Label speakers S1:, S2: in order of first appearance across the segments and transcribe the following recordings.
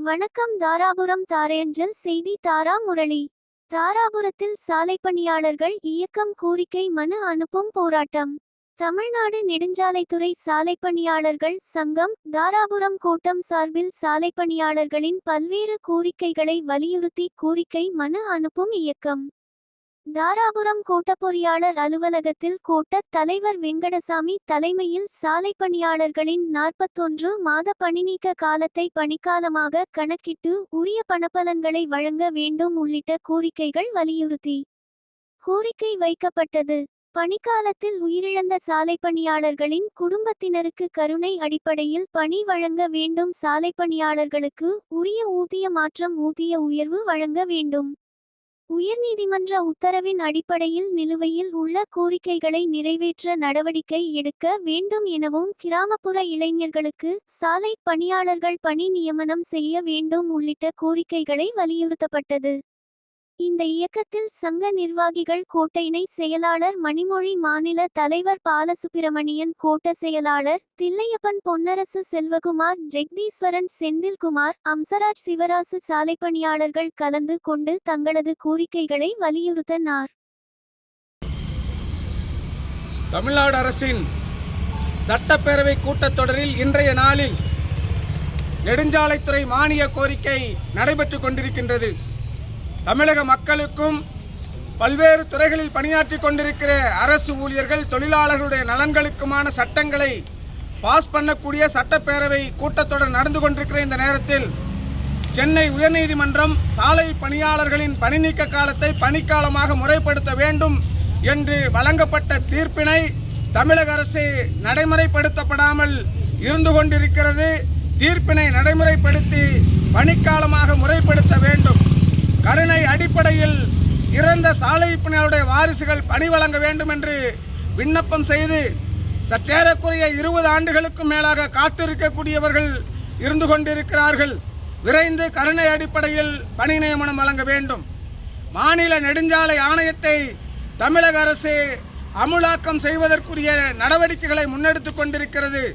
S1: வணக்கம். தாராபுரம் தாரையஞ்சல் செய்தி. தாரா முரளி. தாராபுரத்தில் சாலை பணியாளர்கள் இயக்கம் கோரிக்கை மனு அனுப்பும் போராட்டம். தமிழ்நாடு நெடுஞ்சாலைத்துறை சாலை பணியாளர்கள் சங்கம் தாராபுரம் கோட்டம் சார்பில் சாலை பணியாளர்களின் பல்வேறு கோரிக்கைகளை வலியுறுத்தி கோரிக்கை மனு அனுப்பும் இயக்கம். தாராபுரம் கோட்ட பொறியாளர் அலுவலகத்தில் கோட்ட தலைவர் வெங்கடசாமி தலைமையில் சாலை பணியாளர்களின் 41 மாத பணிநீக்க காலத்தை பணிக்காலமாக கணக்கிட்டு உரிய பணப்பலன்களை வழங்க வேண்டும் உள்ளிட்ட கோரிக்கைகள் வலியுறுத்தி கோரிக்கை வைக்கப்பட்டது. பணிக்காலத்தில் உயிரிழந்த சாலை பணியாளர்களின் குடும்பத்தினருக்கு கருணை அடிப்படையில் பணி வழங்க வேண்டும். சாலை பணியாளர்களுக்கு உரிய ஊதிய மாற்றம், ஊதிய உயர்வு வழங்க வேண்டும். உயர்நீதிமன்ற உத்தரவின் அடிப்படையில் நிலுவையில் உள்ள கோரிக்கைகளை நிறைவேற்ற நடவடிக்கை எடுக்க வேண்டும் எனவும் கிராமப்புற இளைஞர்களுக்கு சாலை பணியாளர்கள் பணி நியமனம் செய்ய வேண்டும் உள்ளிட்ட கோரிக்கைகளை வலியுறுத்தப்பட்டது. இந்த இயக்கத்தில் சங்க நிர்வாகிகள் கோட்ட இணை செயலாளர் மணிமொழி, மாநில தலைவர் பாலசுப்பிரமணியன், கோட்ட செயலாளர் தில்லையப்பன், பொன்னரசு, செல்வகுமார், ஜெகதீஸ்வரன், செந்தில்குமார், அம்சராஜ், சிவராசு சாலை பணியாளர்கள் கலந்து கொண்டு தங்களது கோரிக்கைகளை வலியுறுத்தினார்.
S2: தமிழ்நாடு அரசின் சட்டப்பேரவை கூட்டத்தொடரில் இன்றைய நாளில் நெடுஞ்சாலைத்துறை மானிய கோரிக்கை நடைபெற்று கொண்டிருக்கின்றது. தமிழக மக்களுக்கும் பல்வேறு துறைகளில் பணியாற்றி கொண்டிருக்கிற அரசு ஊழியர்கள், தொழிலாளர்களுடைய நலன்களுக்குமான சட்டங்களை பாஸ் பண்ணக்கூடிய சட்டப்பேரவை கூட்டத்தொடர் நடந்து கொண்டிருக்கிற இந்த நேரத்தில் சென்னை உயர்நீதிமன்றம் சாலை பணியாளர்களின் பணிநீக்க காலத்தை பணிக்காலமாக முறைப்படுத்த வேண்டும் என்று வழங்கப்பட்ட தீர்ப்பினை தமிழக அரசு நடைமுறைப்படுத்தப்படாமல் இருந்து கொண்டிருக்கிறது. தீர்ப்பினை நடைமுறைப்படுத்தி பணிக்காலமாக முறைப்படுத்த வேண்டும். கருணை அடிப்படையில் இறந்த சாலை பணியாளருடைய வாரிசுகள் பணி வழங்க வேண்டும் என்று விண்ணப்பம் செய்து சற்றேறக்குறைய 20 ஆண்டுகளுக்கும் மேலாக காத்திருக்கக்கூடியவர்கள் இருந்து கொண்டிருக்கிறார்கள். விரைந்து கருணை அடிப்படையில் பணி நியமனம் வழங்க வேண்டும். மாநில நெடுஞ்சாலை ஆணையத்தை தமிழக அரசு அமுலாக்கம் செய்வதற்குரிய நடவடிக்கைகளை முன்னெடுத்து கொண்டிருக்கிறது.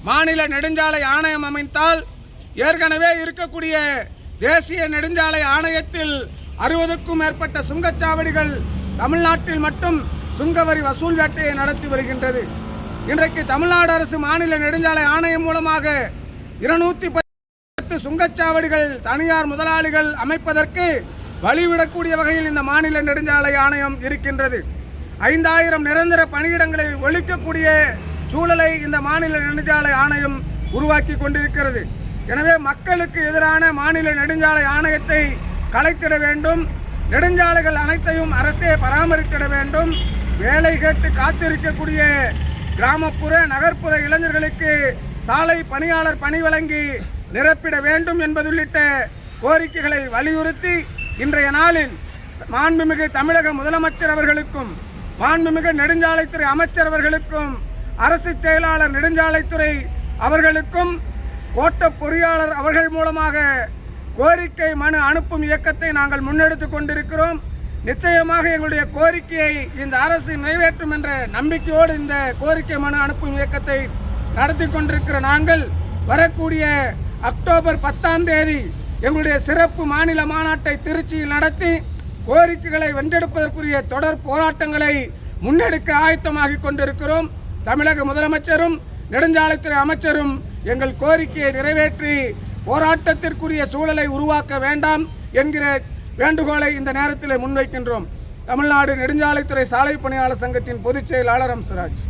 S2: மாநில நெடுஞ்சாலை ஆணையம் அமைத்தால் ஏற்கனவே இருக்கக்கூடிய தேசிய நெடுஞ்சாலை ஆணையத்தில் 60க்கும் மேற்பட்ட சுங்கச்சாவடிகள் தமிழ்நாட்டில் மட்டும் சுங்கவரி வசூல் வேட்டையை நடத்தி வருகின்றது. இன்றைக்கு தமிழ்நாடு அரசு மாநில நெடுஞ்சாலை ஆணையம் மூலமாக 210 சுங்கச்சாவடிகள் தனியார் முதலாளிகள் அமைப்பதற்கு வழிவிடக்கூடிய வகையில் இந்த மாநில நெடுஞ்சாலை ஆணையம் இருக்கின்றது. 5000 நிரந்தர பணியிடங்களை ஒழிக்கக்கூடிய சூழலை இந்த மாநில நெடுஞ்சாலை ஆணையம் உருவாக்கி கொண்டிருக்கிறது. எனவே மக்களுக்கு எதிரான மாநில நெடுஞ்சாலை ஆணையத்தை கலைத்திட வேண்டும். நெடுஞ்சாலைகள் அனைத்தையும் அரசே பராமரித்திட வேண்டும். வேலை கேட்டு காத்திருக்கக்கூடிய கிராமப்புற நகர்ப்புற இளைஞர்களுக்கு சாலை பணியாளர் பணி வழங்கி நிரப்பிட வேண்டும் என்பது உள்ளிட்ட கோரிக்கைகளை வலியுறுத்தி இன்றைய நாளில் மாண்புமிகு தமிழக முதலமைச்சர் அவர்களுக்கும், மாண்புமிகு நெடுஞ்சாலைத்துறை அமைச்சர் அவர்களுக்கும், அரசு செயலாளர் நெடுஞ்சாலைத்துறை அவர்களுக்கும், கோட்ட பொறியாளர் அவர்கள் மூலமாக கோரிக்கை மனு அனுப்பும் இயக்கத்தை நாங்கள் முன்னெடுத்து கொண்டிருக்கிறோம். நிச்சயமாக எங்களுடைய கோரிக்கையை இந்த அரசு நிறைவேற்றும் என்ற நம்பிக்கையோடு இந்த கோரிக்கை மனு அனுப்பும் இயக்கத்தை நடத்தி கொண்டிருக்கிற நாங்கள் வரக்கூடிய அக்டோபர் 10ஆம் தேதி எங்களுடைய சிறப்பு மாநில மாநாட்டை திருச்சியில் நடத்தி கோரிக்கைகளை வென்றெடுப்பதற்குரிய தொடர் போராட்டங்களை முன்னெடுக்க ஆயத்தமாகி கொண்டிருக்கிறோம். தமிழக முதலமைச்சரும் நெடுஞ்சாலைத்துறை அமைச்சரும் எங்கள் கோரிக்கையை நிறைவேற்றி போராட்டத்திற்குரிய சூழலை உருவாக்க வேண்டாம் என்கிற வேண்டுகோளை இந்த நேரத்தில் முன்வைக்கின்றோம். தமிழ்நாடு நெடுஞ்சாலைத்துறை சாலை பணியாளர் சங்கத்தின் பொதுச் செயலாளர் அம்சராஜ்.